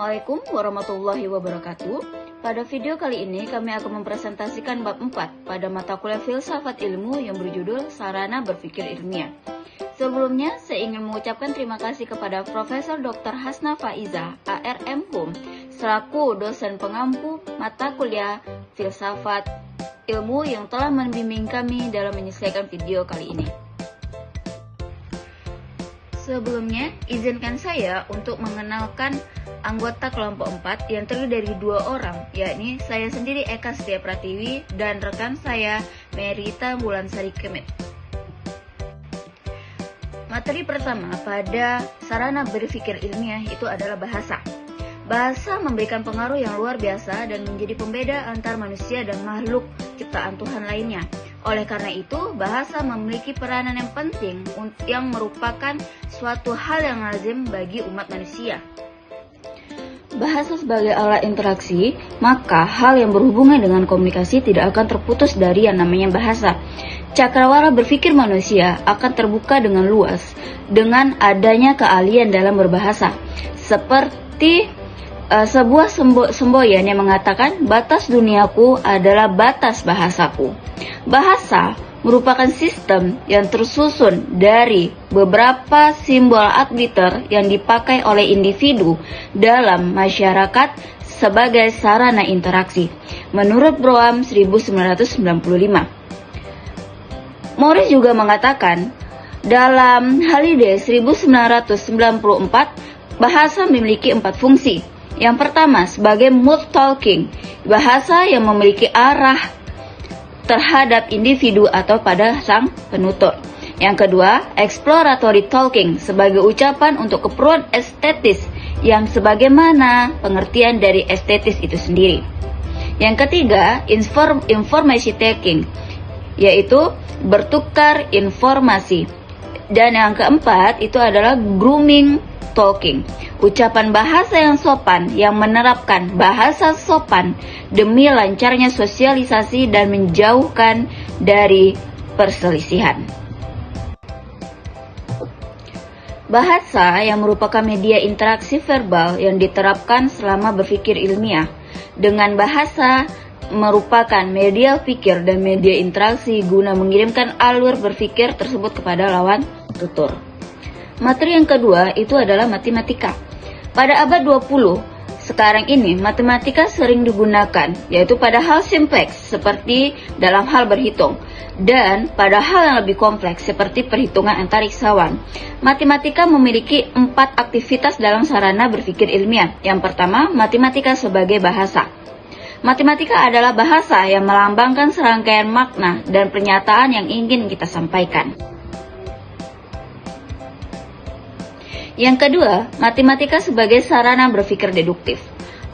Assalamualaikum warahmatullahi wabarakatuh. Pada video kali ini kami akan mempresentasikan bab 4 pada mata kuliah Filsafat Ilmu yang berjudul Sarana Berpikir Ilmiah. Sebelumnya, saya ingin mengucapkan terima kasih kepada Profesor Dr. Hasna Faiza, ARM Hum, selaku dosen pengampu mata kuliah Filsafat Ilmu yang telah membimbing kami dalam menyelesaikan video kali ini. Sebelumnya, izinkan saya untuk mengenalkan anggota kelompok 4 yang terdiri dari 2 orang, yakni saya sendiri Eka Setia Pratiwi dan rekan saya Merita Wulansari Kemit. Materi pertama pada sarana berpikir ilmiah itu adalah bahasa. Bahasa memberikan pengaruh yang luar biasa dan menjadi pembeda antar manusia dan makhluk ciptaan Tuhan lainnya. Oleh karena itu, bahasa memiliki peranan yang penting yang merupakan suatu hal yang lazim bagi umat manusia. Bahasa sebagai alat interaksi, maka hal yang berhubungan dengan komunikasi tidak akan terputus dari yang namanya bahasa. Cakrawala berpikir manusia akan terbuka dengan luas dengan adanya keahlian dalam berbahasa. Seperti sebuah semboyan yang mengatakan batas duniaku adalah batas bahasaku. Bahasa merupakan sistem yang tersusun dari beberapa simbol arbiter yang dipakai oleh individu dalam masyarakat sebagai sarana interaksi. Menurut Broam 1995. Morris juga mengatakan dalam Halliday 1994 bahasa memiliki 4 fungsi. Yang pertama sebagai mood talking, bahasa yang memiliki arah terhadap individu atau pada sang penutur. Yang kedua, exploratory talking sebagai ucapan untuk keperluan estetis yang sebagaimana pengertian dari estetis itu sendiri. Yang ketiga, information taking, yaitu bertukar informasi. Dan yang keempat itu adalah grooming talking, ucapan bahasa yang sopan yang menerapkan bahasa sopan demi lancarnya sosialisasi dan menjauhkan dari perselisihan. Bahasa yang merupakan media interaksi verbal yang diterapkan selama berpikir ilmiah. Dengan bahasa merupakan media pikir dan media interaksi guna mengirimkan alur berpikir tersebut kepada lawan tutur. Materi yang kedua itu adalah matematika. Pada abad 20, sekarang ini matematika sering digunakan, yaitu pada hal simpleks seperti dalam hal berhitung, dan pada hal yang lebih kompleks seperti perhitungan antariksawan. Matematika memiliki 4 aktivitas dalam sarana berpikir ilmiah. Yang pertama, matematika sebagai bahasa. Matematika adalah bahasa yang melambangkan serangkaian makna dan pernyataan yang ingin kita sampaikan. Yang kedua, matematika sebagai sarana berpikir deduktif.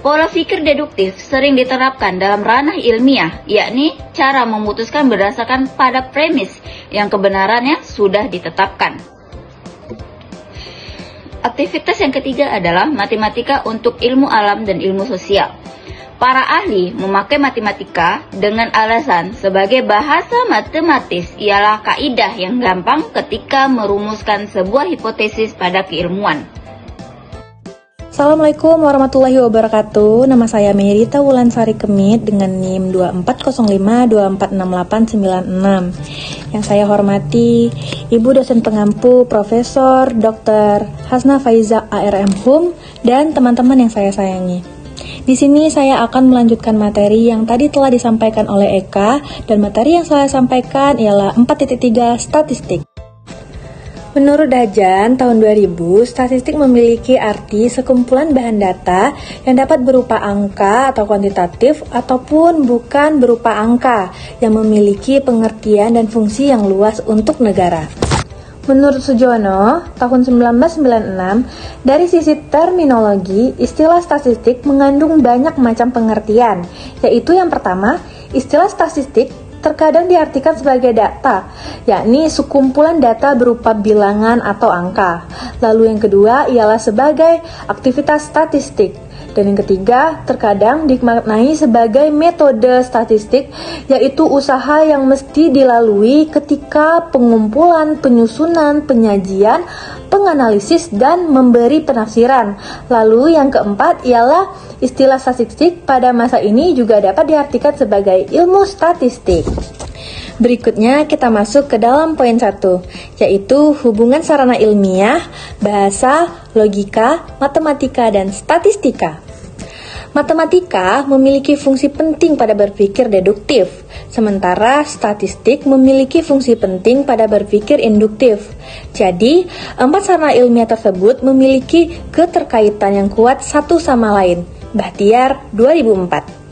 Pola pikir deduktif sering diterapkan dalam ranah ilmiah, yakni cara memutuskan berdasarkan pada premis yang kebenarannya sudah ditetapkan. Aktivitas yang ketiga adalah matematika untuk ilmu alam dan ilmu sosial. Para ahli memakai matematika dengan alasan sebagai bahasa matematis ialah kaidah yang gampang ketika merumuskan sebuah hipotesis pada keilmuan. Assalamualaikum warahmatullahi wabarakatuh. Nama saya Merita Wulansari Kemit dengan NIM 2405246896. Yang saya hormati Ibu dosen pengampu Profesor Dr. Hasna Faiza ARM Hum dan teman-teman yang saya sayangi. Di sini saya akan melanjutkan materi yang tadi telah disampaikan oleh Eka, dan materi yang saya sampaikan ialah 4.3 statistik. Menurut Dajan, tahun 2000, statistik memiliki arti sekumpulan bahan data yang dapat berupa angka atau kuantitatif ataupun bukan berupa angka yang memiliki pengertian dan fungsi yang luas untuk negara. Menurut Sujono, tahun 1996, dari sisi terminologi, istilah statistik mengandung banyak macam pengertian, yaitu yang pertama, istilah statistik terkadang diartikan sebagai data, yakni sekumpulan data berupa bilangan atau angka. Lalu yang kedua ialah sebagai aktivitas statistik, Dan yang ketiga, terkadang dimaknai sebagai metode statistik, yaitu usaha yang mesti dilalui ketika pengumpulan, penyusunan, penyajian, penganalisis, dan memberi penafsiran. Lalu yang keempat ialah istilah statistik pada masa ini juga dapat diartikan sebagai ilmu statistik. Berikutnya kita masuk ke dalam poin 1, yaitu hubungan sarana ilmiah, bahasa, logika, matematika, dan statistika. Matematika memiliki fungsi penting pada berpikir deduktif, sementara statistik memiliki fungsi penting pada berpikir induktif. Jadi, 4 sarana ilmiah tersebut memiliki keterkaitan yang kuat satu sama lain. Bahtiar 2004.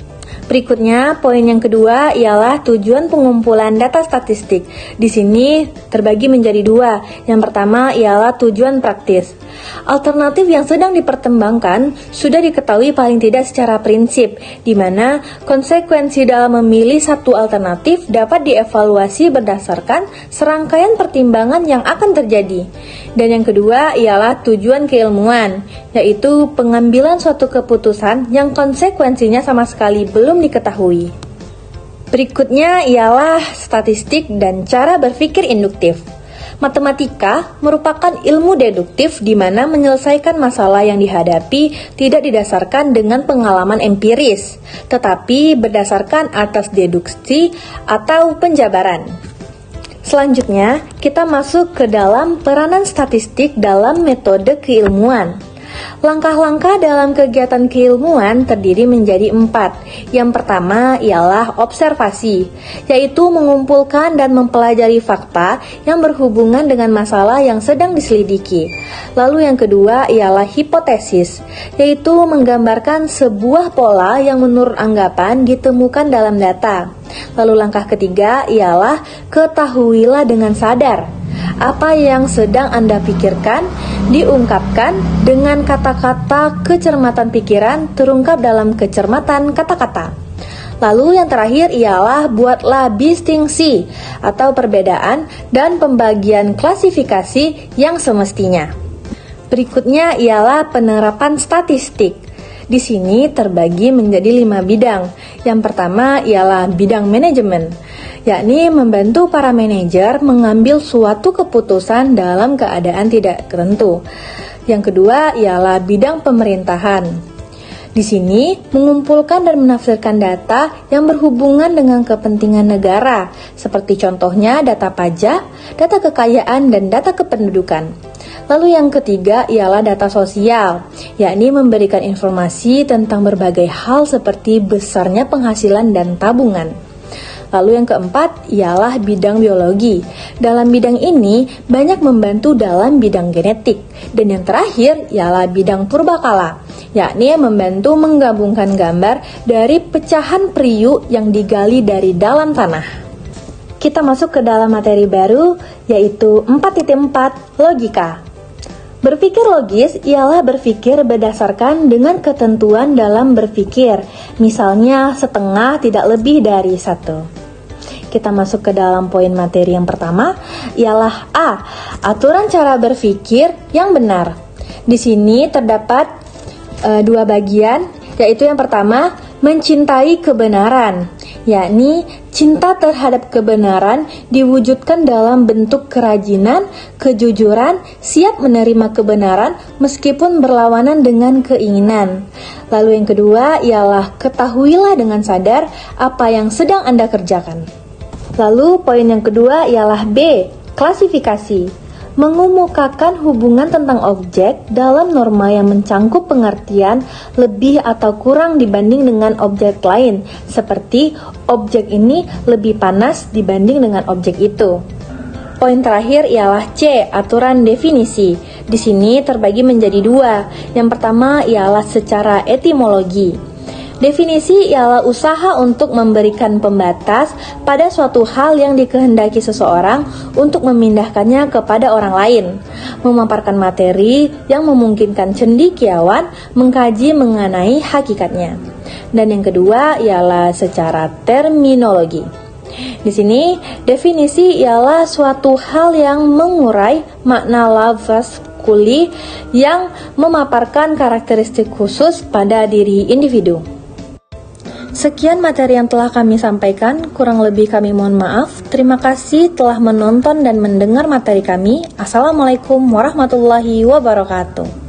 Berikutnya, poin yang kedua ialah tujuan pengumpulan data statistik. Di sini terbagi menjadi 2. Yang pertama ialah tujuan praktis. Alternatif yang sedang dipertimbangkan sudah diketahui paling tidak secara prinsip, di mana konsekuensi dalam memilih satu alternatif dapat dievaluasi berdasarkan serangkaian pertimbangan yang akan terjadi. Dan yang kedua ialah tujuan keilmuan, yaitu pengambilan suatu keputusan yang konsekuensinya sama sekali belum diketahui. Berikutnya ialah statistik dan cara berpikir induktif. Matematika merupakan ilmu deduktif di mana menyelesaikan masalah yang dihadapi tidak didasarkan dengan pengalaman empiris, tetapi berdasarkan atas deduksi atau penjabaran. Selanjutnya, kita masuk ke dalam peranan statistik dalam metode keilmuan. Langkah-langkah dalam kegiatan keilmuan terdiri menjadi 4. Yang pertama ialah observasi, yaitu mengumpulkan dan mempelajari fakta yang berhubungan dengan masalah yang sedang diselidiki. Lalu yang kedua ialah hipotesis, yaitu menggambarkan sebuah pola yang menurut anggapan ditemukan dalam data. Lalu langkah ketiga ialah ketahuilah dengan sadar. Apa yang sedang Anda pikirkan diungkapkan dengan kata-kata kecermatan pikiran terungkap dalam kecermatan kata-kata. Lalu yang terakhir ialah buatlah distingsi atau perbedaan dan pembagian klasifikasi yang semestinya. Berikutnya ialah penerapan statistik. Di sini terbagi menjadi 5 bidang. Yang pertama ialah bidang manajemen, yakni membantu para manajer mengambil suatu keputusan dalam keadaan tidak tentu. Yang kedua ialah bidang pemerintahan. Di sini mengumpulkan dan menafsirkan data yang berhubungan dengan kepentingan negara, seperti contohnya data pajak, data kekayaan, dan data kependudukan. Lalu yang ketiga ialah data sosial, yakni memberikan informasi tentang berbagai hal seperti besarnya penghasilan dan tabungan. Lalu yang keempat ialah bidang biologi. Dalam bidang ini banyak membantu dalam bidang genetik. Dan yang terakhir ialah bidang purbakala, yakni membantu menggabungkan gambar dari pecahan periuk yang digali dari dalam tanah. Kita masuk ke dalam materi baru, yaitu 4.4 logika. Berpikir logis ialah berpikir berdasarkan dengan ketentuan dalam berpikir, misalnya setengah tidak lebih dari 1. Kita masuk ke dalam poin materi yang pertama, ialah A. Aturan cara berpikir yang benar. Di sini terdapat 2 bagian, yaitu yang pertama, mencintai kebenaran, yakni cinta terhadap kebenaran diwujudkan dalam bentuk kerajinan, kejujuran, siap menerima kebenaran meskipun berlawanan dengan keinginan. Lalu yang kedua ialah ketahuilah dengan sadar apa yang sedang Anda kerjakan. Lalu poin yang kedua ialah B, klasifikasi. Mengemukakan hubungan tentang objek dalam norma yang mencangkup pengertian lebih atau kurang dibanding dengan objek lain, seperti objek ini lebih panas dibanding dengan objek itu. Poin terakhir ialah C, aturan definisi. Di sini terbagi menjadi 2. Yang pertama ialah secara etimologi. Definisi ialah usaha untuk memberikan pembatas pada suatu hal yang dikehendaki seseorang untuk memindahkannya kepada orang lain. Memaparkan materi yang memungkinkan cendekiawan mengkaji mengenai hakikatnya. Dan yang kedua ialah secara terminologi. Di sini, definisi ialah suatu hal yang mengurai makna lafaz kuli yang memaparkan karakteristik khusus pada diri individu. Sekian materi yang telah kami sampaikan, kurang lebih kami mohon maaf. Terima kasih telah menonton dan mendengar materi kami. Assalamualaikum warahmatullahi wabarakatuh.